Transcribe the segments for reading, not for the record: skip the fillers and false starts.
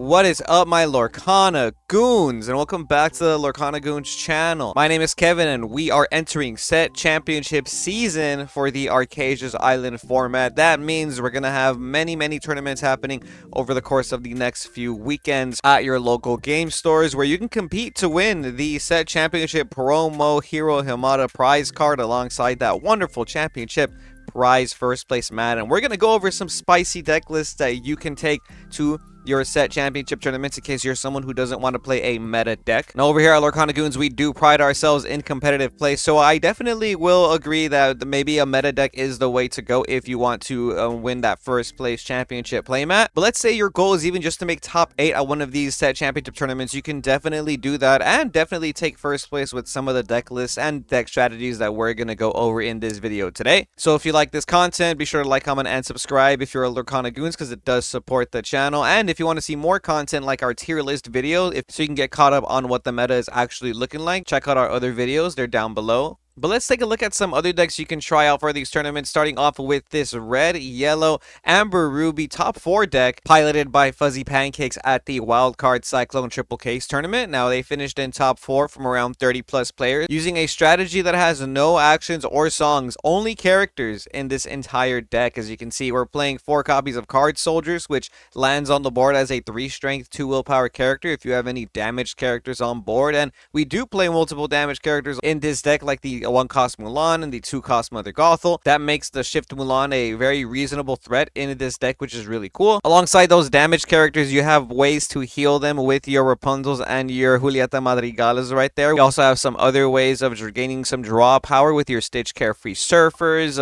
What is up, my Lorcana Goons, and welcome back to the Lorcana Goons channel. My name is Kevin, and we are entering set championship season for the Arcasia's Island format. That means we're gonna have many tournaments happening over the course of the next few weekends at your local game stores, where you can compete to win the set championship promo Hero Himada prize card alongside that wonderful championship prize first place mat. And we're gonna go over some spicy deck lists that you can take to your set championship tournaments in case you're someone who doesn't want to play a meta deck. Now over here at Lorcana Goons, we do pride ourselves in competitive play, so I definitely will agree that maybe a meta deck is the way to go if you want to win that first place championship playmat. But let's say your goal is even just to make top 8 at one of these set championship tournaments. You can definitely do that and definitely take first place with some of the deck lists and deck strategies that we're going to go over in this video today. So if you like this content, be sure to like, comment, and subscribe if you're a Lorcana Goons, because it does support the channel. And if you want to see more content like our tier list video, so you can get caught up on what the meta is actually looking like, check out our other videos. They're down below. But let's take a look at some other decks you can try out for these tournaments, starting off with this red, yellow, amber, ruby top 4 deck piloted by Fuzzy Pancakes at the Wildcard Cyclone Triple Case tournament. Now, they finished in top 4 from around 30 plus players using a strategy that has no actions or songs, only characters in this entire deck. As you can see, we're playing 4 copies of Card Soldiers, which lands on the board as a 3 strength, 2 willpower character if you have any damaged characters on board. And we do play multiple damaged characters in this deck, like the 1 cost Mulan and the 2 cost Mother Gothel. That makes the Shift Mulan a very reasonable threat in this deck, which is really cool. Alongside those damaged characters, you have ways to heal them with your Rapunzels and your Julieta Madrigales right there. We also have some other ways of gaining some draw power with your Stitch Carefree Surfers.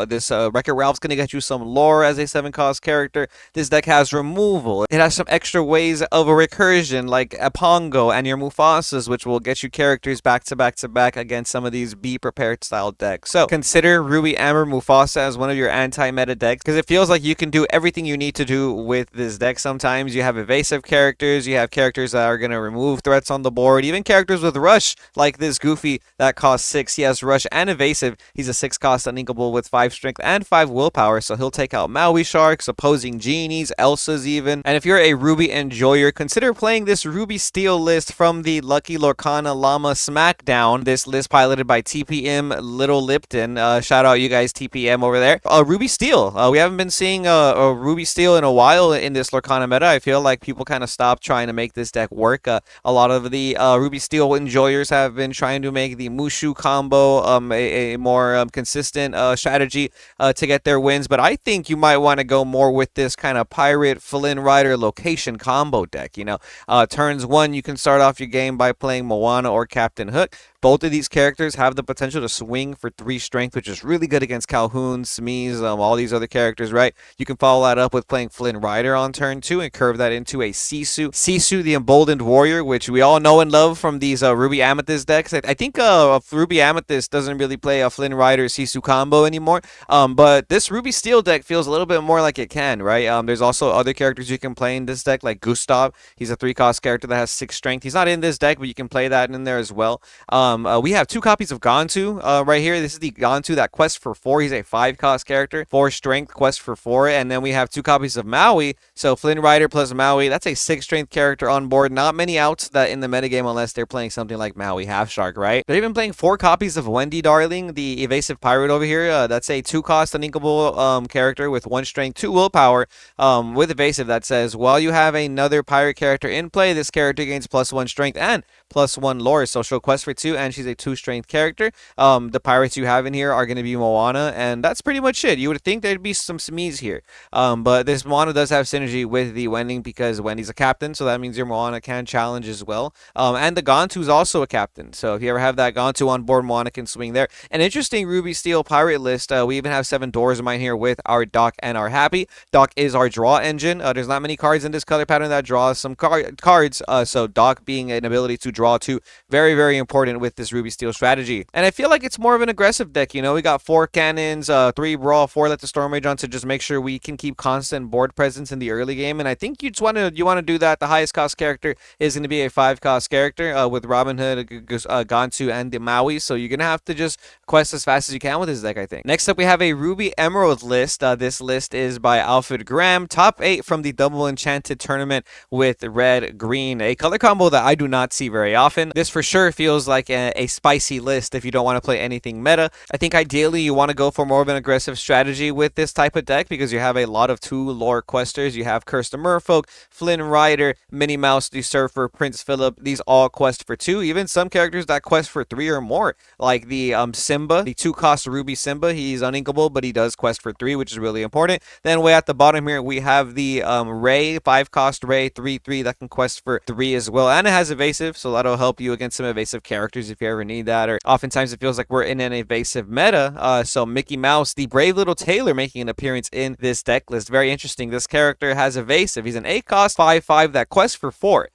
This Wreck-It Ralph's going to get you some lore as a 7 cost character. This deck has removal. It has some extra ways of a recursion like a Pongo and your Mufasas, which will get you characters back to back against some of these Be Prepared style decks. So consider Ruby, Amber, Mufasa as one of your anti-meta decks, because it feels like you can do everything you need to do with this deck. Sometimes you have evasive characters, you have characters that are going to remove threats on the board, even characters with Rush, like this Goofy that costs 6. He has Rush and evasive. He's a 6 cost uninkable with 5 strength and 5 willpower, so he'll take out Maui Sharks, opposing Genies, Elsas even. And if you're a Ruby enjoyer, consider playing this Ruby Steel list from the Lucky Lorcana Llama Smackdown. This list piloted by TPM Little Lipton. Shout out you guys, TPM over there. Ruby Steel. We haven't been seeing a Ruby Steel in a while in this Lorcana meta. I feel like people kind of stopped trying to make this deck work. A lot of the Ruby Steel enjoyers have been trying to make the Mushu combo a more consistent strategy to get their wins. But I think you might want to go more with this kind of Pirate, Flynn Rider location combo deck. You know, turns 1, you can start off your game by playing Moana or Captain Hook. Both of these characters have the potential to swing for 3 strength, which is really good against Calhoun, Smeeze, all these other characters, right? You can follow that up with playing Flynn Rider on turn 2 and curve that into a Sisu. Sisu, the Emboldened Warrior, which we all know and love from these Ruby Amethyst decks. I think Ruby Amethyst doesn't really play a Flynn Rider Sisu combo anymore, but this Ruby Steel deck feels a little bit more like it can, right? There's also other characters you can play in this deck, like Gustav. He's a 3 cost character that has 6 strength. He's not in this deck, but you can play that in there as well. We have 2 copies of Gantu right here. This is the Gantu that quests for 4. He's a 5 cost character, 4 strength, quest for 4. And then we have 2 copies of Maui. So Flynn Rider plus Maui, that's a 6 strength character on board. Not many outs that in the metagame unless they're playing something like Maui Half Shark, right? They're even playing 4 copies of Wendy Darling, the evasive pirate over here. That's a 2 cost uninkable character with 1 strength, 2 willpower with evasive that says, while you have another pirate character in play, this character gains +1 strength and +1 lore. So she'll quest for 2, and she's a 2 strength character. The pirates you have in here are going to be Moana, and that's pretty much it. You would think there'd be some Smeeze here, but this Moana does have synergy with the Wending because Wendy's a captain, so that means your Moana can challenge as well. And the Gantu's also a captain, so if you ever have that Gantu on board, Moana can swing there. An interesting Ruby Steel pirate list. We even have 7 doors of mine here with our Doc and our Happy. Doc is our draw engine. There's not many cards in this color pattern that draws some cards, so Doc being an ability to draw 2, very important with with this Ruby Steel strategy. And I feel like it's more of an aggressive deck. You know, we got 4 cannons, 3 brawl, 4 let the storm rage on to just make sure we can keep constant board presence in the early game. And I think you want to do that. The highest cost character is going to be a 5 cost character with Robin Hood, Gantu, and the Maui. So you're going to have to just quest as fast as you can with this deck, I think. Next up, we have a Ruby Emerald list. This list is by Alfred Graham. Top 8 from the Double Enchanted tournament with red, green. A color combo that I do not see very often. This for sure feels like a spicy list if you don't want to play anything meta. I think ideally you want to go for more of an aggressive strategy with this type of deck because you have a lot of 2 lore questers. You have Curse the Merfolk, Flynn Rider, Minnie Mouse, the Surfer, Prince Philip. These all quest for 2. Even some characters that quest for 3 or more, like the Simba, the 2-cost Ruby Simba. He's uninkable, but he does quest for 3, which is really important. Then way at the bottom here, we have the Ray, 5-cost Ray, 3/3 that can quest for 3 as well, and it has evasive, so that'll help you against some evasive characters if you ever need that. Or oftentimes it feels like we're in an evasive meta. So Mickey Mouse, the brave little tailor, making an appearance in this deck list. Very interesting. This character has evasive. He's an 8-cost 5/5 that quests for 4.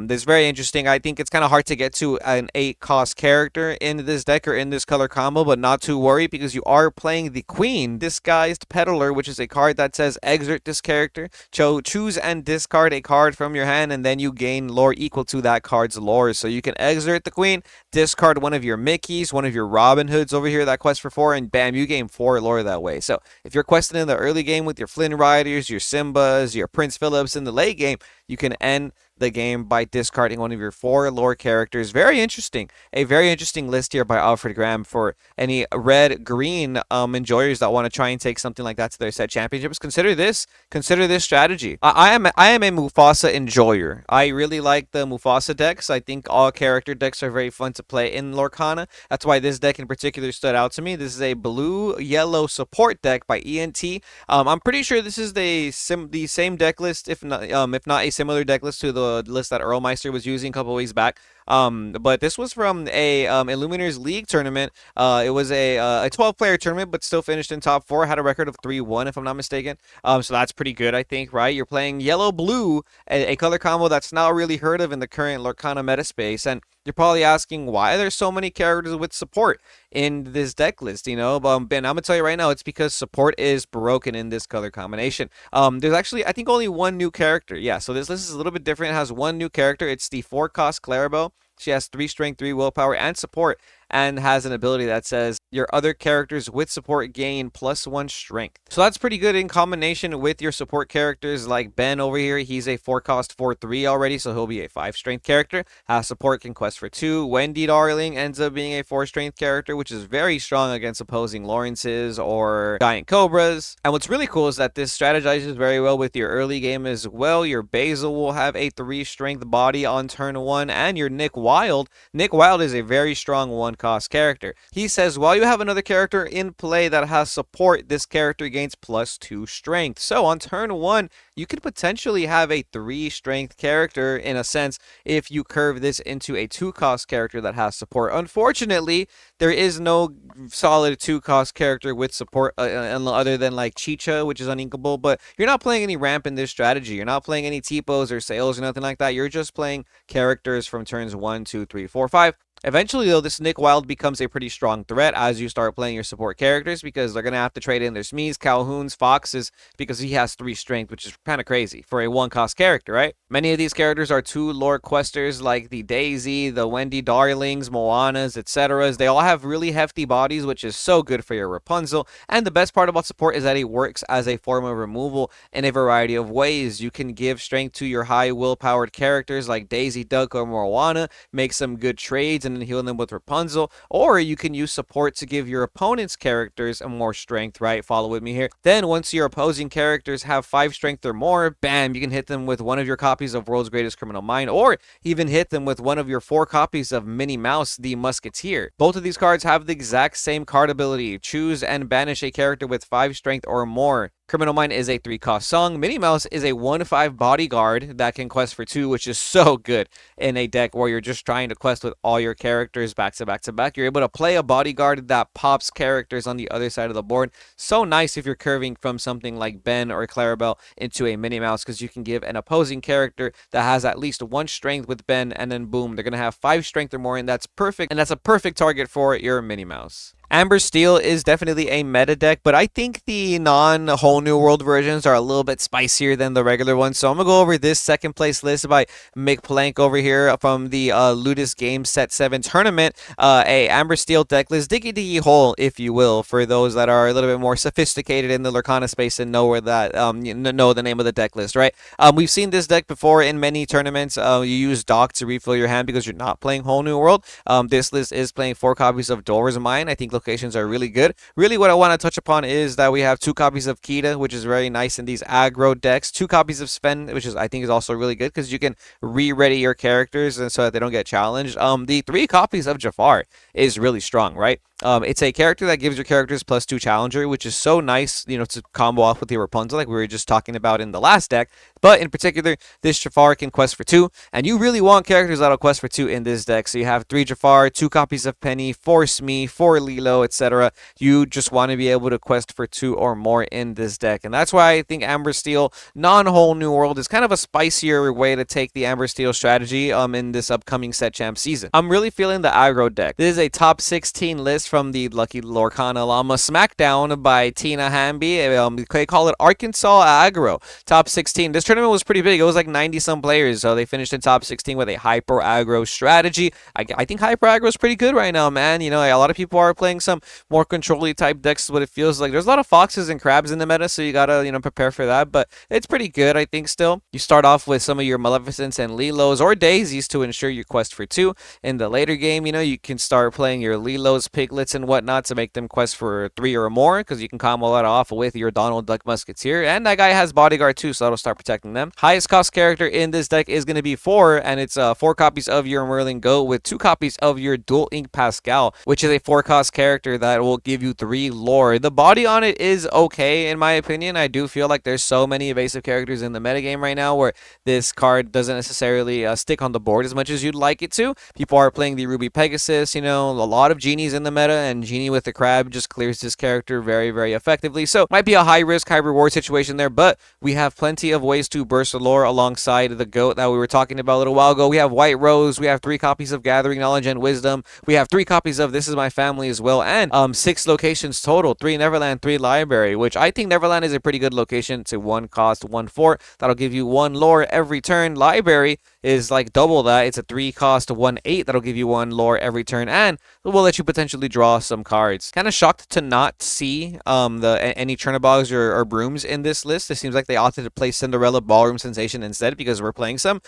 This is very interesting. I think it's kind of hard to get to an 8-cost character in this deck or in this color combo, but not to worry because you are playing the Queen, Disguised Peddler, which is a card that says exert this character. Choose and discard a card from your hand, and then you gain lore equal to that card's lore. So you can exert the Queen, discard one of your Mickeys, one of your Robin Hoods over here that quest for 4, and bam, you gain 4 lore that way. So if you're questing in the early game with your Flynn Riders, your Simbas, your Prince Phillips in the late game, you can end the game by discarding one of your 4 lore characters. Very interesting. A very interesting list here by Alfred Graham for any red-green enjoyers that want to try and take something like that to their set championships. Consider this strategy. I am a Mufasa enjoyer. I really like the Mufasa decks. I think all character decks are very fun to play in Lorcana. That's why this deck in particular stood out to me. This is a blue-yellow support deck by ENT. I'm pretty sure this is the same deck list, if not a similar deck list to the list that Earlmeister was using a couple weeks back. But this was from a Illuminators League tournament. It was a 12-player tournament, but still finished in top 4. Had a record of 3-1, if I'm not mistaken. So that's pretty good, I think, right? You're playing yellow-blue, a color combo that's not really heard of in the current Lorcana meta space. And you're probably asking why there's so many characters with support in this deck list, you know? Ben, I'm gonna tell you right now, it's because support is broken in this color combination. There's actually, I think, only 1 new character. Yeah, so this list is a little bit different. It has 1 new character. It's the 4-cost Clarabelle. She has 3 strength, 3 willpower, and support, and has an ability that says your other characters with support gain +1 strength. So that's pretty good in combination with your support characters like Ben over here. He's a 4-cost 4/3 already, so he'll be a 5 strength character. Has support, can quest for 2. Wendy Darling ends up being a 4 strength character, which is very strong against opposing Lawrences or Giant Cobras. And what's really cool is that this strategizes very well with your early game as well. Your Basil will have a 3 strength body on turn 1, and your Nick Wild is a very strong 1-cost character. He says while you have another character in play that has support, this character gains +2 strength. So on turn 1, you could potentially have a 3 strength character in a sense if you curve this into a 2-cost character that has support. Unfortunately, there is no solid 2-cost character with support other than like Chicha, which is uninkable, but you're not playing any ramp in this strategy. You're not playing any Tipos or Sales or nothing like that. You're just playing characters from turns 1, 2, 3, 4, 5. Eventually, though, this Nick Wild becomes a pretty strong threat as you start playing your support characters because they're going to have to trade in their Smees, Calhouns, Foxes because he has 3 strength, which is kind of crazy for a 1-cost character, right? Many of these characters are 2 lore questers like the Daisy, the Wendy Darlings, Moanas, etc. They all have really hefty bodies, which is so good for your Rapunzel. And the best part about support is that it works as a form of removal in a variety of ways. You can give strength to your high will-powered characters like Daisy, Duck, or Moana, make some good trades, and then heal them with Rapunzel, or you can use support to give your opponent's characters a more strength, right? Follow with me here. Then once your opposing characters have 5 strength or more, bam, you can hit them with one of your copies of World's Greatest Criminal Mind, or even hit them with one of your 4 copies of Minnie Mouse, the Musketeer. Both of these cards have the exact same card ability. Choose and banish a character with 5 strength or more. Criminal Mind is a 3-cost song. Minnie Mouse is a 1/5 bodyguard that can quest for 2, which is so good in a deck where you're just trying to quest with all your characters back to back to back. You're able to play a bodyguard that pops characters on the other side of the board. So nice if you're curving from something like Ben or Clarabelle into a Minnie Mouse, because you can give an opposing character that has at least 1 strength with Ben, and then boom, they're going to have 5 strength or more, and that's perfect. And that's a perfect target for your Minnie Mouse. Amber Steel is definitely a meta deck, but I think the non-Whole New World versions are a little bit spicier than the regular ones. So I'm going to go over this second place list by Mick Plank over here from the Ludus Games Set 7 tournament. A Amber Steel deck list, diggy hole, if you will, for those that are a little bit more sophisticated in the Lorcana space and know where that know the name of the deck list, right? We've seen this deck before in many tournaments. You use Dock to refill your hand because you're not playing Whole New World. This list is playing 4 copies of Door's Mine. I think locations are really good. Really, what I want to touch upon is that we have 2 copies of Kita, which is very nice in these aggro decks. 2 copies of Sven, which is I think is also really good because you can re-ready your characters and so that they don't get challenged. The 3 copies of Jafar is really strong, right? It's a character that gives your characters +2 challenger, which is so nice, you know, to combo off with your Rapunzel, like we were just talking about in the last deck. But in particular, this Jafar can quest for 2, and you really want characters that'll quest for 2 in this deck. So you have 3 Jafar, 2 copies of Penny, 4 Smee, 4 Lilo, etc. You just want to be able to quest for 2 or more in this deck, and that's why I think Amber Steel non-Whole New World is kind of a spicier way to take the Amber Steel strategy in this upcoming Set Champ season. I'm really feeling the aggro deck. This is a top 16 list from the Lucky Lorcana Llama Smackdown by Tina Hamby. They call it Arkansas Aggro. Top 16. This tournament was pretty big. It was like 90-some players, so they finished in top 16 with a hyper aggro strategy. I think hyper aggro is pretty good right now, man. You know, a lot of people are playing some more control-y type decks, what it feels like. There's a lot of foxes and crabs in the meta, so you gotta, you know, prepare for that, but it's pretty good, I think, still. You start off with some of your Maleficents and Lilos or Daisies to ensure you quest for 2. In the later game, you know, you can start playing your Lilos, Piglets, and whatnot to make them quest for 3 or more, because you can combo that off with your Donald Duck Musketeer, and that guy has Bodyguard too, so that'll start protecting them. Highest cost character in this deck is going to be 4, and it's 4 copies of your Merlin Goat with 2 copies of your Dual Ink Pascal, which is a 4-cost character that will give you 3 lore. The body on it is okay, in my opinion. I do feel like there's so many evasive characters in the metagame right now where this card doesn't necessarily stick on the board as much as you'd like it to. People are playing the Ruby Pegasus, you know, a lot of Genies in the meta, and Genie with the Crab just clears this character very, very effectively. So might be a high risk, high reward situation there, but we have plenty of ways to burst the lore alongside the goat that we were talking about a little while ago. We have White Rose, we have 3 copies of Gathering Knowledge and Wisdom, we have 3 copies of This Is My Family as well, and 6 locations total, 3 Neverland, 3 Library, which I think Neverland is a pretty good location. It's a 1 cost, 1/4. That'll give you 1 lore every turn. Library is like double that. It's a 3 cost, 1/8. That'll give you 1 lore every turn, and will let you potentially draw some cards. Kind of shocked to not see any Chernobyls or Brooms in this list. It seems like they opted to play Cinderella Ballroom Sensation instead, because we're playing some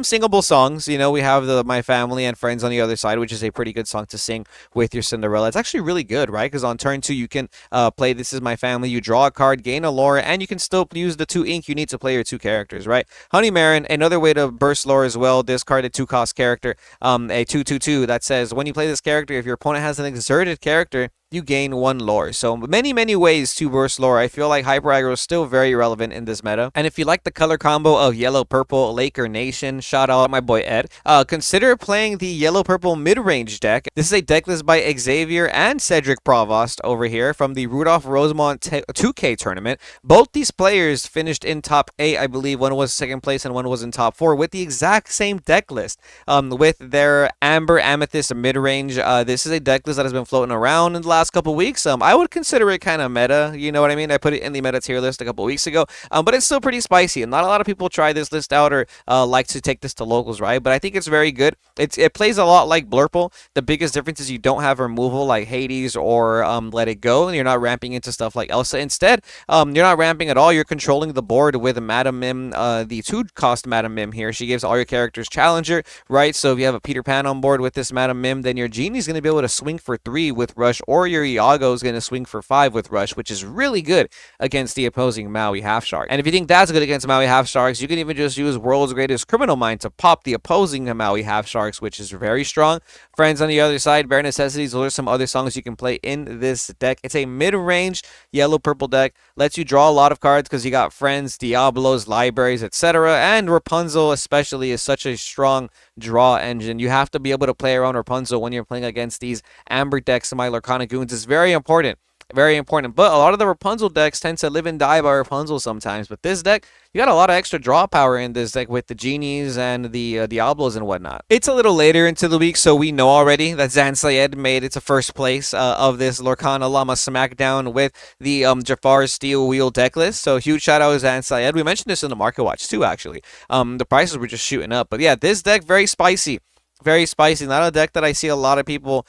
singable songs. You know, we have the My Family and Friends on the other side, which is a pretty good song to sing with your Cinderella. It's actually really good, right? Because on turn 2 you can play This Is My Family, you draw a card, gain a lore, and you can still use the 2 ink you need to play your 2 characters, right? Honey Marin, another way to burst lore as well. Discard a 2-cost character, a 2/2/2 that says when you play this character, if your opponent has an exerted character, you gain 1 lore. So many ways to burst lore. I feel like hyper aggro is still very relevant in this meta. And if you like the color combo of yellow purple Laker Nation, shout out my boy Ed, consider playing the yellow purple mid-range deck. This is a deck list by Xavier and Cedric Provost over here from the Rudolph Rosemont 2K tournament. Both these players finished in top 8, I believe. One was 2nd place and one was in top 4 with the exact same deck list, with their Amber Amethyst mid-range. This is a deck list that has been floating around in the last couple weeks. I would consider it kind of meta, you know what I mean? I put it in the meta tier list a couple weeks ago, but it's still pretty spicy, and not a lot of people try this list out or like to take this to locals, right? But I think it's very good. It plays a lot like Blurple. The biggest difference is you don't have removal like Hades or Let It Go, and you're not ramping into stuff like Elsa. Instead, you're not ramping at all. You're controlling the board with Madam Mim, the 2-cost Madam Mim here. She gives all your characters Challenger, right? So if you have a Peter Pan on board with this Madam Mim, then your Genie's going to be able to swing for 3 with Rush or 4, your Iago is going to swing for 5 with Rush, which is really good against the opposing Maui Half Shark. And if you think that's good against Maui Half Sharks, you can even just use World's Greatest Criminal Mind to pop the opposing Maui Half Sharks, which is very strong. Friends on the other side, Bare Necessities, those are some other songs you can play in this deck. It's a mid-range yellow-purple deck, lets you draw a lot of cards because you got Friends, Diablos, Libraries, etc. And Rapunzel especially is such a strong draw engine. You have to be able to play around Rapunzel when you're playing against these Amber decks. My Lorcana Goons is very important. Very important. But a lot of the Rapunzel decks tend to live and die by Rapunzel sometimes. But this deck, you got a lot of extra draw power in this deck with the Genies and the Diablos and whatnot. It's a little later into the week, so we know already that Zan Syed made it to first place of this Lorcana Llama Smackdown with the Jafar Steel Wheel deck list. So huge shout out to Zan Syed. We mentioned this in the Market Watch too, actually. The prices were just shooting up. But yeah, this deck, very spicy. Very spicy. Not a deck that I see a lot of people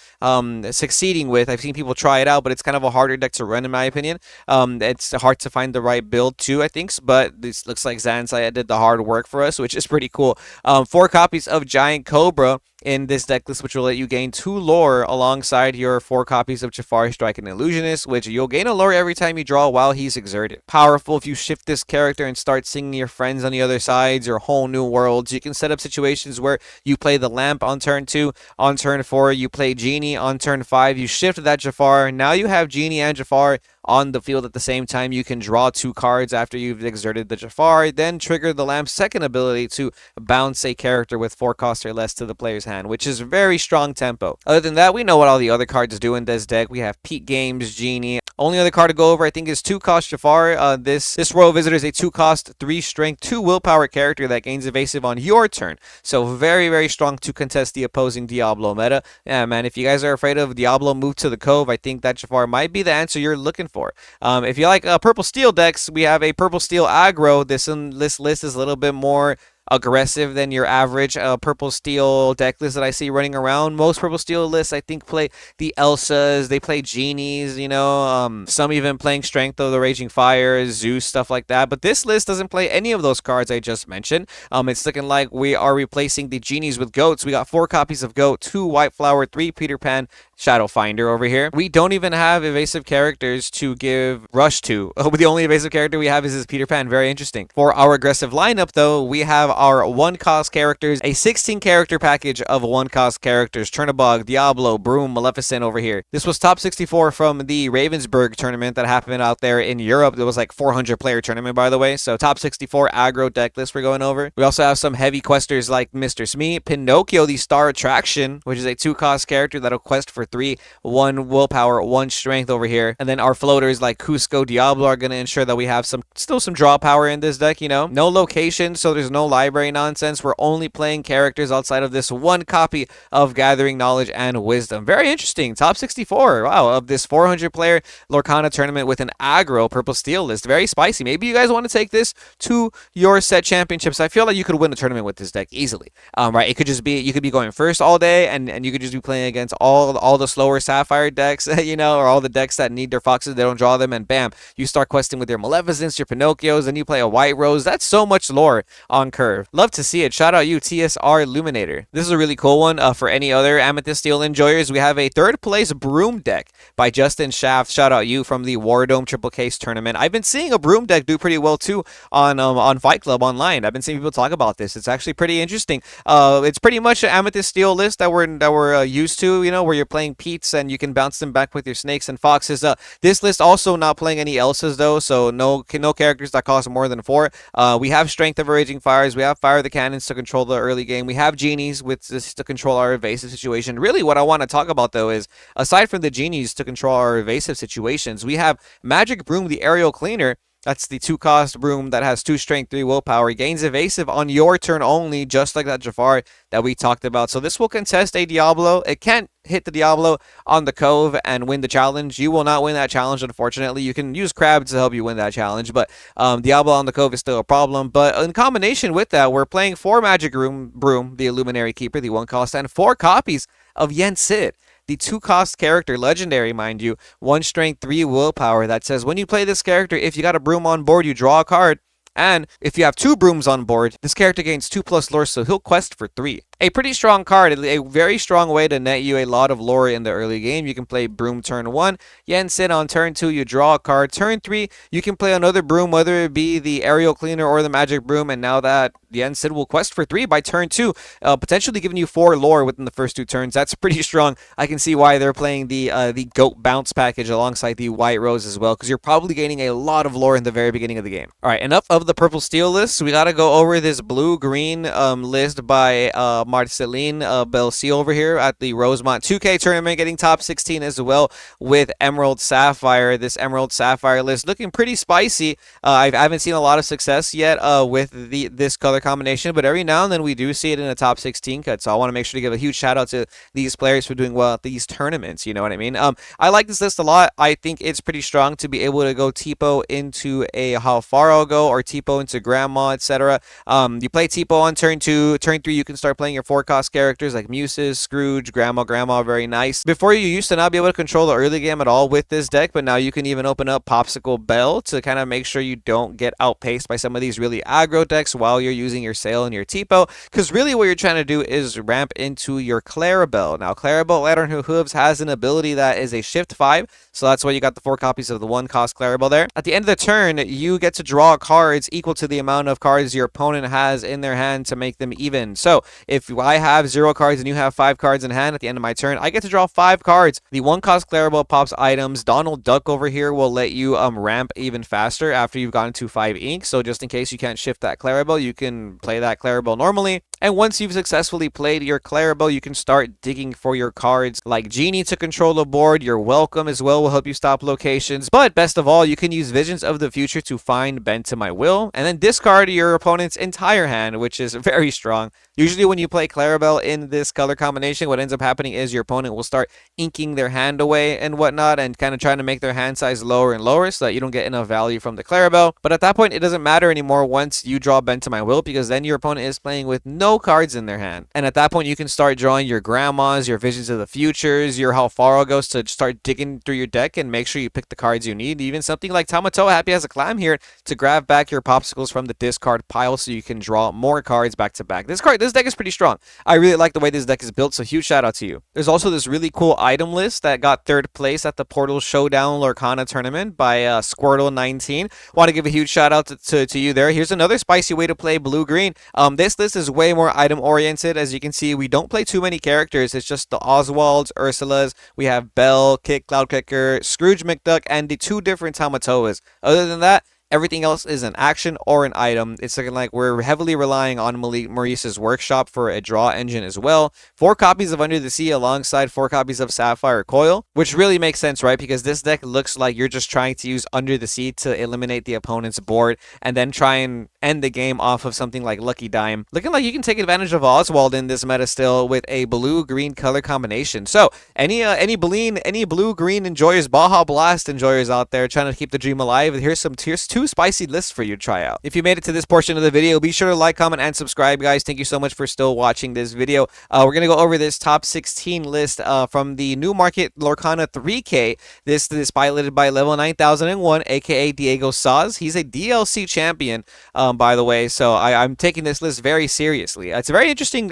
succeeding with. I've seen people try it out, but it's kind of a harder deck to run, in my opinion. It's hard to find the right build, too, I think. But this looks like Zansai did the hard work for us, which is pretty cool. 4 copies of Giant Cobra in this deck list, which will let you gain 2 lore alongside your 4 copies of Jafar, Strike, and Illusionist, which you'll gain a lore every time you draw while he's exerted. Powerful if you shift this character and start singing your friends on the other sides, your whole new worlds. You can set up situations where you play the lamp on turn 2, on turn 4 you play Genie, on turn 5 you shift that Jafar. Now you have Genie and Jafar on the field at the same time. You can draw 2 cards after you've exerted the Jafar, then trigger the lamp's second ability to bounce a character with 4 cost or less to the player's hand, which is very strong tempo. Other than that, we know what all the other cards do in this deck. We have Peak Games, Genie. Only other card to go over, I think, is 2 cost Jafar. This Royal Visitor is a 2 cost, 3 strength, 2 willpower character that gains evasive on your turn. So very, very strong to contest the opposing Diablo meta. Yeah, man, if you guys are afraid of Diablo move to the Cove, I think that Jafar might be the answer you're looking for. If you like purple steel decks, we have a purple steel aggro. This list is a little bit more aggressive than your average purple steel deck list that I see running around. Most purple steel lists, I think, play the Elsas, they play Genies, you know, some even playing Strength of the Raging Fire, Zeus, stuff like that. But this list doesn't play any of those cards I just mentioned. It's looking like we are replacing the Genies with Goats. We got 4 copies of Goat, 2 White Flower, 3 Peter Pan, Shadow Finder over here. We don't even have evasive characters to give Rush to. The only evasive character we have is this Peter Pan. Very interesting. For our aggressive lineup, though, we have our 1-cost characters, a 16-character package of 1-cost characters, Chernabog, Diablo, Broom, Maleficent over here. This was top 64 from the Ravensburger tournament that happened out there in Europe. It was like 400-player tournament, by the way. So top 64 aggro deck list we're going over. We also have some heavy questers like Mr. Smee, Pinocchio, the Star Attraction, which is a 2-cost character that'll quest for 3, 1 willpower, 1 strength over here. And then our floaters like Cusco, Diablo are going to ensure that we have still some draw power in this deck, you know. No location, so there's no library nonsense. We're only playing characters outside of this 1 copy of Gathering Knowledge and Wisdom. Very interesting. Top 64, wow, of this 400-player Lorcana tournament with an aggro purple steel list. Very spicy. Maybe you guys want to take this to your set championships. I feel like you could win a tournament with this deck easily. Right, it could just be, you could be going first all day, and you could just be playing against all the slower Sapphire decks, you know, or all the decks that need their foxes, they don't draw them, and bam, you start questing with your Maleficents, your Pinocchios, and you play a White Rose. That's so much lore on curve. Love to see it. Shout out you, TSR Illuminator. This is a really cool one. For any other Amethyst Steel enjoyers, we have a 3rd place Broom deck by Justin Shaft. Shout out you from the War Dome Triple Case tournament. I've been seeing a Broom deck do pretty well too on Fight Club online. I've been seeing people talk about this. It's actually pretty interesting. It's pretty much an Amethyst Steel list that we're used to, you know, where you're playing Pete's and you can bounce them back with your Snakes and Foxes. This list also not playing any Elsas though, so no characters that cost more than 4. We have Strength of Raging Fires. We have Fire the Cannons to control the early game. We have Genies with this to control our evasive situation. Really, what I want to talk about though is, aside from the Genies to control our evasive situations, we have Magic Broom, the Aerial Cleaner. That's the 2-cost Broom that has 2 strength, 3 willpower. Gains evasive on your turn only, just like that Jafar that we talked about. So this will contest a Diablo. It can't hit the Diablo on the Cove and win the challenge. You will not win that challenge, unfortunately. You can use Crab to help you win that challenge, but Diablo on the Cove is still a problem. But in combination with that, we're playing 4 Magic Broom, the Illuminary Keeper, the 1-cost, and 4 copies of Yen Sid, the 2-cost character, legendary, mind you, 1 strength, 3 willpower, that says when you play this character, if you got a Broom on board, you draw a card. And if you have 2 Brooms on board, this character gains 2+ lore, so he'll quest for 3. a pretty strong card, a very strong way to net you a lot of lore in the early game. You can play Broom turn 1, Yensid on turn 2, you draw a card. Turn 3, you can play another Broom, whether it be the Aerial Cleaner or the Magic Broom, and now that Yensid will quest for 3 by turn 2, potentially giving you 4 lore within the first 2 turns. That's pretty strong. I can see why they're playing the Goat Bounce package alongside the White Rose as well, because you're probably gaining a lot of lore in the very beginning of the game. All right, enough of the purple steel list. We got to go over this blue-green list by Marceline Belsi over here at the Rosemont 2K tournament, getting top 16 as well with Emerald Sapphire. This Emerald Sapphire list looking pretty spicy. I haven't seen a lot of success yet with this color combination, but every now and then we do see it in a top 16 cut. So I want to make sure to give a huge shout out to these players for doing well at these tournaments. You know what I mean? I like this list a lot. I think it's pretty strong to be able to go Tipo into a How Far I'll Go or Tipo into Grandma, etc. You play Tipo on turn 2. Turn 3, you can start playing your 4-cost characters like Muses, Scrooge, Grandma, very nice. Before, you used to not be able to control the early game at all with this deck, but now you can even open up Popsicle Bell to kind of make sure you don't get outpaced by some of these really aggro decks while you're using your Sail and your Tipo, because really what you're trying to do is ramp into your Clarabelle. Now, Clarabelle Light on Her Hooves has an ability that is a shift 5, so that's why you got the 4 copies of the 1-cost Clarabelle there. At the end of the turn, you get to draw cards equal to the amount of cards your opponent has in their hand to make them even. So if I have 0 cards and you have 5 cards in hand at the end of my turn, I get to draw 5 cards. The 1-cost Clarabelle pops items. Donald Duck over here will let you ramp even faster after you've gotten to 5 ink. So just in case you can't shift that Clarabelle, you can play that Clarabelle normally. And once you've successfully played your Clarabelle, you can start digging for your cards like Genie to control the board. Your Welcome as well will help you stop locations. But best of all, you can use Visions of the Future to find Bend to My Will, and then discard your opponent's entire hand, which is very strong. Usually when you play Clarabelle in this color combination, what ends up happening is your opponent will start inking their hand away and whatnot, and kind of trying to make their hand size lower and lower so that you don't get enough value from the Clarabelle. But at that point, it doesn't matter anymore once you draw Bend to My Will, because then your opponent is playing with no cards in their hand. And at that point, you can start drawing your Grandmas, your Visions of the Futures, your How Far I'll Go to start digging through your deck and make sure you pick the cards you need. Even something like Tamatoa Happy as a Clam here to grab back your Popsicles from the discard pile so you can draw more cards back to back. This deck is pretty strong. I really like the way this deck is built, so huge shout out to you. There's also this really cool item list that got 3rd place at the Portal Showdown Lorcana tournament by Squirtle19. Want to give a huge shout out to you there. Here's another spicy way to play blue-green. This list is way more item oriented. As you can see, we don't play too many characters. It's just the Oswalds, Ursulas. We have Belle, Kick, Cloudkicker, Scrooge McDuck, and the 2 different Tamatoas. Other than that, everything else is an action or an item. It's looking like we're heavily relying on Maurice's workshop for a draw engine as well. 4 copies of Under the Sea alongside 4 copies of Sapphire Coil, which really makes sense, right? Because this deck looks like you're just trying to use Under the Sea to eliminate the opponent's board and then try and end the game off of something like Lucky Dime. Looking like you can take advantage of Oswald in this meta still with a blue-green color combination. So any blue-green enjoyers, Baja Blast enjoyers out there trying to keep the dream alive, here's 2 spicy lists for you to try out. If you made it to this portion of the video, be sure to like, comment, and subscribe, guys. Thank you so much for still watching this video. We're going to go over this top 16 list from the New Market Lorcana 3K. This is piloted by Level 9001, aka Diego Saz. He's a DLC champion, by the way, so I'm taking this list very seriously. It's a very interesting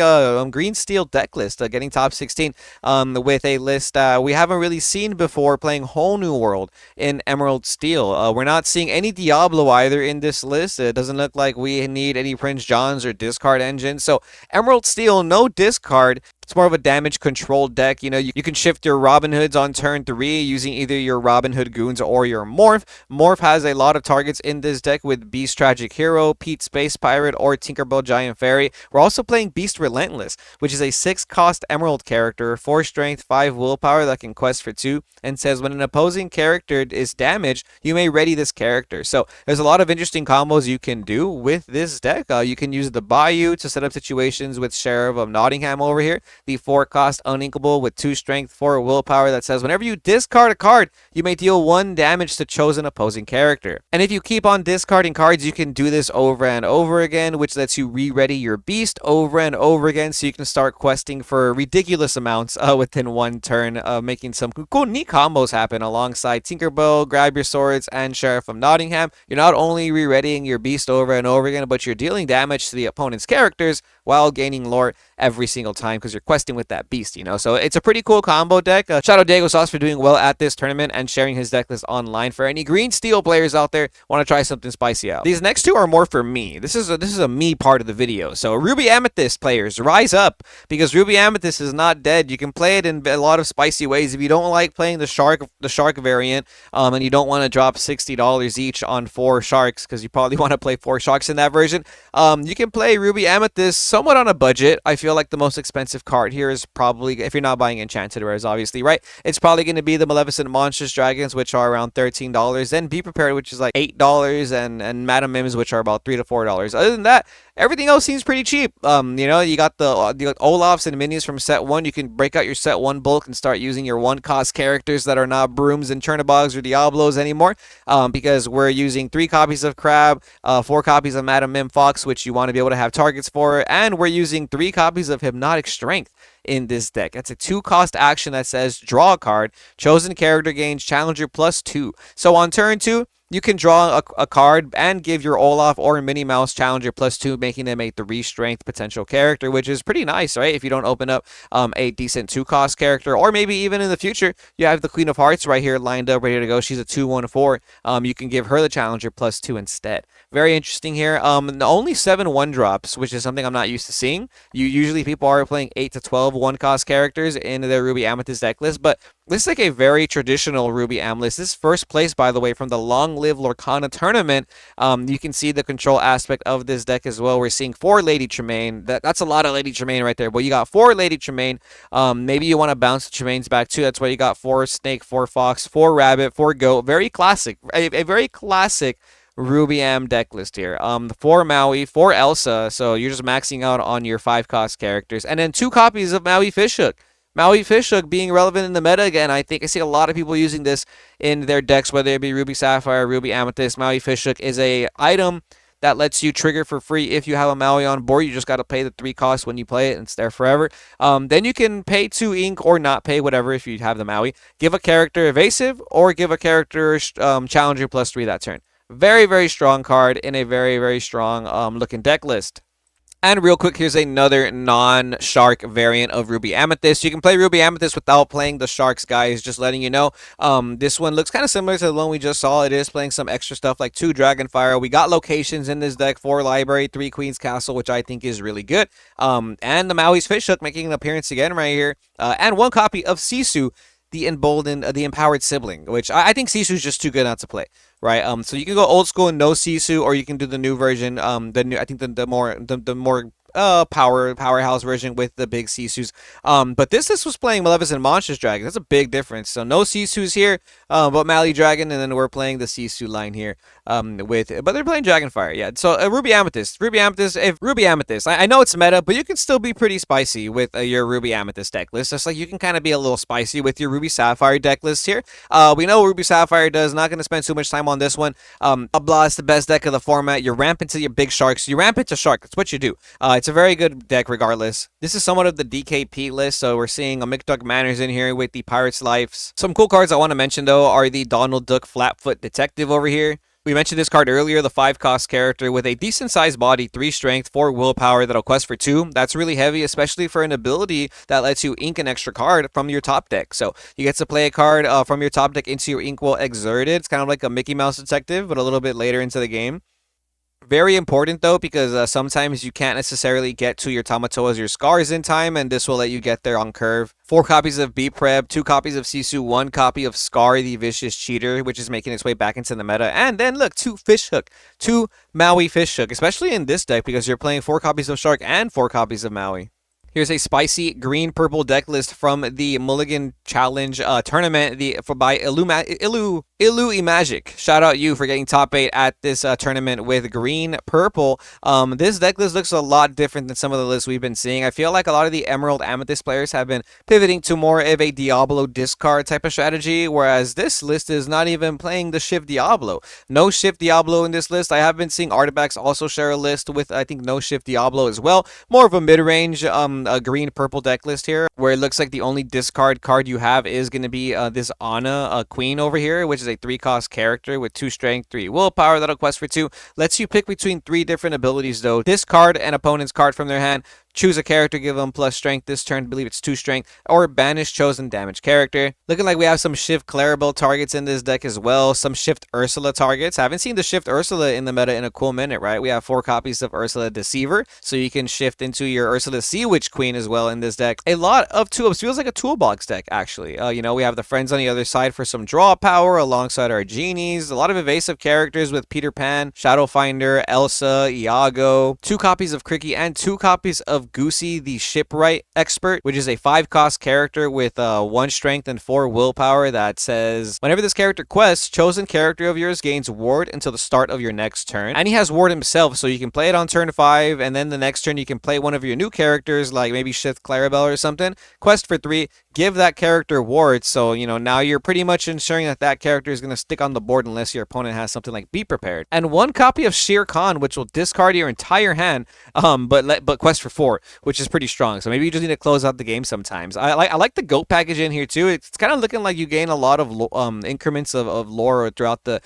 green steel deck list, getting top 16 with a list we haven't really seen before, playing Whole New World in Emerald Steel. We're not seeing any Diablo either in this list. It doesn't look like we need any Prince Johns or discard engines. So Emerald Steel, no discard. It's more of a damage control deck. You know, you can shift your Robin Hoods on turn 3 using either your Robin Hood Goons or your Morph. Morph has a lot of targets in this deck with Beast Tragic Hero, Pete Space Pirate, or Tinkerbell Giant Fairy. We're also playing Beast Relentless, which is a 6-cost Emerald character, 4 strength, 5 willpower that can quest for 2, and says when an opposing character is damaged, you may ready this character. So there's a lot of interesting combos you can do with this deck. You can use the Bayou to set up situations with Sheriff of Nottingham over here. the 4-cost uninkable with 2 strength, 4 willpower that says whenever you discard a card, you may deal 1 damage to chosen opposing character. And if you keep on discarding cards, you can do this over and over again, which lets you re-ready your beast over and over again, so you can start questing for ridiculous amounts within 1 turn, making some cool, neat combos happen alongside Tinkerbell, Grab Your Swords, and Sheriff of Nottingham. You're not only re-readying your beast over and over again, but you're dealing damage to the opponent's characters while gaining lore every single time because you're questing with that beast, you know? So it's a pretty cool combo deck. Shout out Diego Sauce for doing well at this tournament and sharing his deck list online. For any green steel players out there want to try something spicy out. These next two are more for me. This is a me part of the video. So Ruby Amethyst players, rise up, because Ruby Amethyst is not dead. You can play it in a lot of spicy ways. If you don't like playing the shark variant, and you don't want to drop $60 each on 4 sharks, because you probably want to play 4 sharks in that version, you can play Ruby Amethyst somewhat on a budget. I feel like the most expensive card here is probably, if you're not buying enchanted rares, obviously, right? It's probably going to be the Maleficent Monstrous Dragons, which are around $13. Then Be Prepared, which is like $8, and Madam Mims, which are about $3 to $4. Other than that, everything else seems pretty cheap. You know, you got the Olafs and minis from set 1. You can break out your set 1 bulk and start using your 1-cost characters that are not Brooms and Chernobyls or Diablos anymore, because we're using 3 copies of Crab, 4 copies of Madam Mim Fox, which you want to be able to have targets for, and we're using 3 copies of Hypnotic Strength in this deck. That's a 2-cost action that says draw a card. Chosen character gains Challenger +2. So on turn 2, you can draw a card and give your Olaf or Minnie Mouse Challenger +2, making them a 3-strength potential character, which is pretty nice, right? If you don't open up a decent 2-cost character, or maybe even in the future, you have the Queen of Hearts right here lined up, ready to go. She's a 2/1/4. You can give her the Challenger +2 instead. Very interesting here. Only 7 1-drops, which is something I'm not used to seeing. Usually people are playing 8 to 12 1-cost characters in their Ruby Amethyst deck list, but this is like a very traditional Ruby Amethyst. This is first place, by the way, from the Long Live Lorcana tournament. You can see the control aspect of this deck as well. We're seeing 4 Lady Tremaine. That's a lot of Lady Tremaine right there. But you got 4 Lady Tremaine. Maybe you want to bounce the Tremaines back too. That's why you got 4 Snake, 4 Fox, 4 Rabbit, 4 Goat. Very classic. A very classic Ruby Am deck list here. 4 Maui, 4 Elsa. So you're just maxing out on your 5-cost characters. And then 2 copies of Maui Fishhook. Maui Fishhook being relevant in the meta again. I think I see a lot of people using this in their decks, whether it be Ruby Sapphire, Ruby Amethyst. Maui Fishhook is a item that lets you trigger for free if you have a Maui on board. You just got to pay the 3 costs when you play it, and it's there forever. Then you can pay 2 ink or not pay, whatever, if you have the Maui. Give a character evasive or give a character Challenger +3 that turn. Very, very strong card in a very, very strong looking deck list. And real quick, here's another non-shark variant of Ruby Amethyst. You can play Ruby Amethyst without playing the sharks, guys. Just letting you know. This one looks kind of similar to the one we just saw. It is playing some extra stuff like 2 Dragonfire. We got locations in this deck, 4 Library, 3 Queen's Castle, which I think is really good. And the Maui's Fishhook making an appearance again right here. And 1 copy of Sisu, the emboldened, the empowered sibling, which I think Sisu's just too good not to play, right? So you can go old school and no Sisu, or you can do the new version, I think the more powerhouse version with the big Sisus. But this was playing Maleficent Monstrous Dragon. That's a big difference. So no Sisus here, but Mali Dragon, and then we're playing the Sisu line here. But they're playing Dragonfire, yeah. So Ruby Amethyst, I know it's meta, but you can still be pretty spicy with your Ruby Amethyst deck list. Just like you can kind of be a little spicy with your Ruby Sapphire deck list here. We know Ruby Sapphire does. Not going to spend too much time on this one. Blah, it's the best deck of the format. You ramp into your big sharks. You ramp into shark. That's what you do. It's a very good deck regardless. This is somewhat of the DKP list, so we're seeing a McDuck Manners in here with the Pirate's Lives. Some cool cards I want to mention though are the Donald Duck Flatfoot Detective over here. We mentioned this card earlier, the 5-cost character with a decent sized body, 3 strength, 4 willpower that'll quest for 2. That's really heavy, especially for an ability that lets you ink an extra card from your top deck. So you get to play a card from your top deck into your ink while exerted. It's kind of like a Mickey Mouse detective, but a little bit later into the game. Very important though, because sometimes you can't necessarily get to your Tamatoas, your Scars in time, and this will let you get there on curve. 4 copies of Be Prep, 2 copies of Sisu, 1 copy of Scar the Vicious Cheater, which is making its way back into the meta. And then look, 2 Fishhook, 2 Maui Fishhook, especially in this deck because you're playing 4 copies of Shark and 4 copies of Maui. Here's a spicy green-purple deck list from the Mulligan Challenge tournament by Ilui Magic, shout out you for getting top 8 at this tournament with green purple. This deck list looks a lot different than some of the lists we've been seeing. I feel like a lot of the Emerald Amethyst players have been pivoting to more of a Diablo discard type of strategy, whereas this list is not even playing the Shift Diablo. No Shift Diablo in this list. I have been seeing Artifacts also share a list with, I think, no Shift Diablo as well. More of a mid-range green purple deck list here, where it looks like the only discard card you have is going to be this Ana Queen over here, which is a 3-cost character with 2 strength, 3 willpower. That'll quest for 2. Lets you pick between 3 different abilities though. Discard an opponent's card from their hand. Choose a character, give them plus strength this turn, believe it's 2 strength, or banish chosen damage character. Looking like we have some Shift Clarabelle targets in this deck as well, some Shift Ursula targets. Haven't seen the Shift Ursula in the meta in a cool minute, right? We have 4 copies of Ursula Deceiver, so you can shift into your Ursula Sea Witch Queen as well in this deck. A lot of tools, feels like a toolbox deck actually. You know, we have the friends on the other side for some draw power alongside our genies. A lot of evasive characters with Peter Pan, Shadowfinder, Elsa, Iago. 2 copies of Cricky and 2 copies of Goosey, the shipwright expert, which is a 5-cost character with 1 strength and 4 willpower that says, whenever this character quests, chosen character of yours gains ward until the start of your next turn. And he has ward himself, so you can play it on turn 5, and then the next turn you can play one of your new characters, like maybe Shift Clarabelle or something, quest for 3, give that character ward, so, you know, now you're pretty much ensuring that that character is going to stick on the board unless your opponent has something like Be Prepared. And 1 copy of Shere Khan, which will discard your entire hand, but quest for 4, which is pretty strong. So maybe you just need to close out the game sometimes. I like the goat package in here too. It's kind of looking like you gain a lot of increments of lore throughout the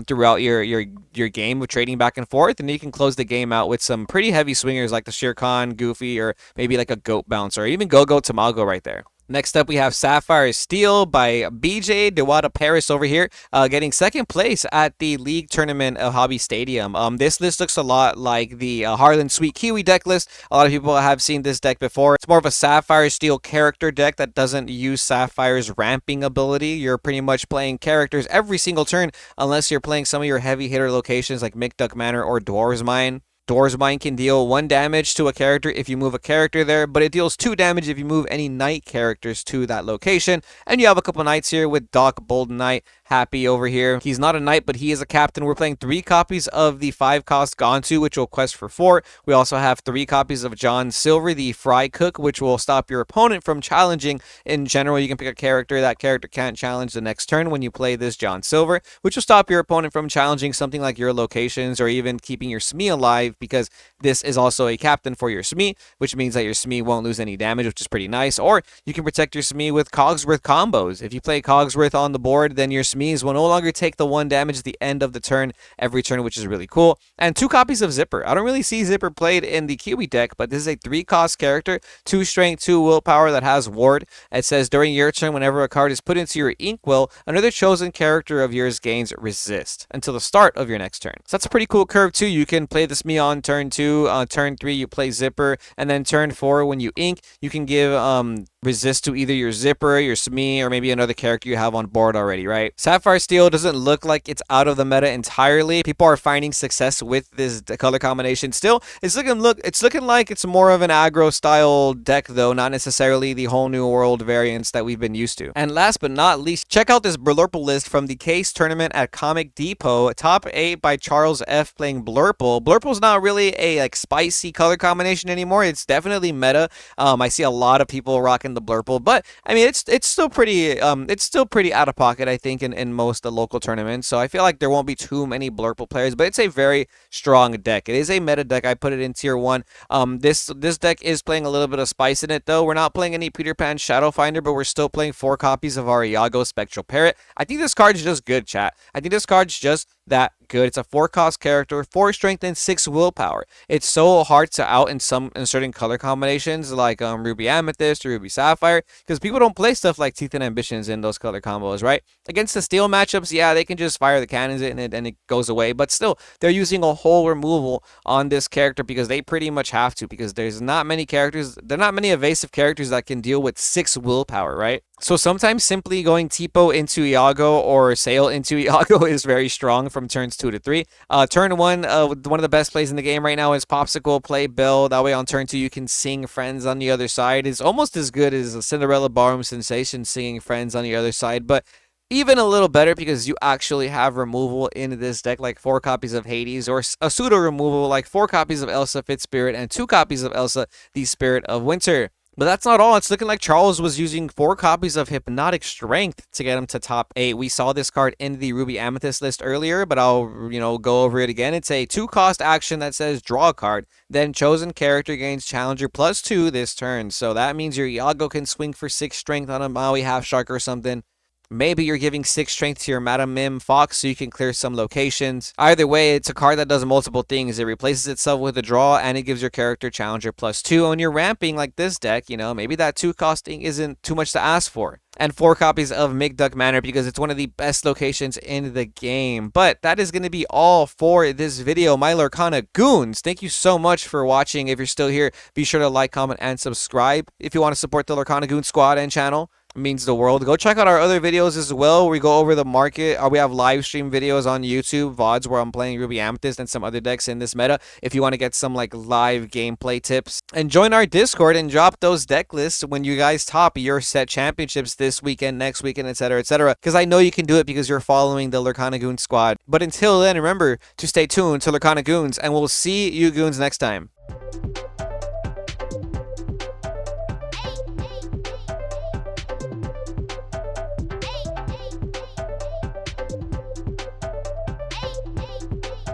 throughout your game of trading back and forth, and you can close the game out with some pretty heavy swingers like the Shere Khan, Goofy, or maybe like a goat bouncer, or even Go Tamago right there. Next up, we have Sapphire Steel by BJ Dewada Paris over here, getting 2nd place at the League Tournament of Hobby Stadium. This list looks a lot like the Harlan Sweet Kiwi deck list. A lot of people have seen this deck before. It's more of a Sapphire Steel character deck that doesn't use Sapphire's ramping ability. You're pretty much playing characters every single turn unless you're playing some of your heavy hitter locations like Micduck Manor or Dwarves Mine. Dwarves Mine can deal 1 damage to a character if you move a character there, but it deals 2 damage if you move any knight characters to that location. And you have a couple knights here with Doc Bolden Knight, Happy over here. He's not a knight, but he is a captain. We're playing 3 copies of the 5-cost Gontu, which will quest for 4. We also have 3 copies of John Silver, the Fry Cook, which will stop your opponent from challenging. In general, you can pick a character. That character can't challenge the next turn when you play this John Silver, which will stop your opponent from challenging something like your locations or even keeping your Smee alive, because this is also a captain for your Smee, which means that your Smee won't lose any damage, which is pretty nice. Or you can protect your Smee with Cogsworth combos. If you play Cogsworth on the board, then your Smees will no longer take the 1 damage at the end of the turn every turn, which is really cool. And 2 copies of Zipper. I don't really see Zipper played in the Kiwi deck, but this is a 3-cost character, 2 strength, 2 willpower that has ward. It says during your turn, whenever a card is put into your inkwell, another chosen character of yours gains resist until the start of your next turn. So that's a pretty cool curve too. You can play this Smee on turn 2, turn 3 you play Zipper, and then turn 4 when you ink, you can give resist to either your Zipper, your Smee, or maybe another character you have on board already, right? Sapphire Steel doesn't look like it's out of the meta entirely. People are finding success with this color combination still. It's looking like it's more of an aggro style deck though, not necessarily the whole new world variants that we've been used to. And last but not least, check out this Blurple list from the Case tournament at Comic Depot. Top 8 by Charles F playing Blurple. Blurple's not really a like spicy color combination anymore. It's definitely meta. I see a lot of people rocking the Blurple, but I mean it's still pretty out of pocket, I think, in most local tournaments. So I feel like there won't be too many Blurple players, but it's a very strong deck. It is a meta deck. I put it in tier 1. This deck is playing a little bit of spice in it though. We're not playing any Peter Pan Shadowfinder, but we're still playing 4 copies of our Iago Spectral Parrot. I think this card's just good, chat. I think this card's just that good. It's a 4-cost character, 4 strength and 6 willpower. It's so hard to out in certain color combinations like Ruby Amethyst or Ruby Sapphire, because people don't play stuff like Teeth and Ambitions in those color combos, right? Against the steel matchups, yeah, they can just fire the cannons in it and it goes away, but still they're using a whole removal on this character because they pretty much have to, because there's not many evasive characters that can deal with 6 willpower, right? So sometimes simply going Tipo into Iago or Sail into Iago is very strong from turns 2 to 3. Turn 1, one of the best plays in the game right now is Popsicle, play Bell. That way on turn 2 you can sing Friends on the other side. It's almost as good as a Cinderella Ballroom Sensation singing Friends on the other side, but Even a little better because you actually have removal in this deck, like 4 copies of Hades, or a pseudo removal like 4 copies of Elsa Fitzspirit and 2 copies of Elsa the Spirit of Winter. But that's not all. It's looking like Charles was using 4 copies of Hypnotic Strength to get him to top 8. We saw this card in the Ruby Amethyst list earlier, but I'll, go over it again. It's a 2-cost action that says draw a card. Then chosen character gains Challenger +2 this turn. So that means your Iago can swing for 6 strength on a Maui Half Shark or something. Maybe you're giving 6 strength to your Madam Mim Fox so you can clear some locations. Either way, it's a card that does multiple things. It replaces itself with a draw, and it gives your character Challenger +2. When you're ramping like this deck, maybe that 2 costing isn't too much to ask for. And 4 copies of Migduck Manor because it's one of the best locations in the game. But that is going to be all for this video, my Lorcana Goons. Thank you so much for watching. If you're still here, be sure to like, comment, and subscribe. If you want to support the Lorcana Goon squad and channel, means the world. Go check out our other videos as well, where we go over the market. We have live stream videos on YouTube, VODs, where I'm playing Ruby Amethyst and some other decks in this meta if you want to get some live gameplay tips. And join our Discord and drop those deck lists when you guys top your set championships this weekend, next weekend, etc., etc. Because I know you can do it because you're following the Lorcana Goon squad. But until then, remember to stay tuned to Lorcana Goons, and we'll see you goons next time.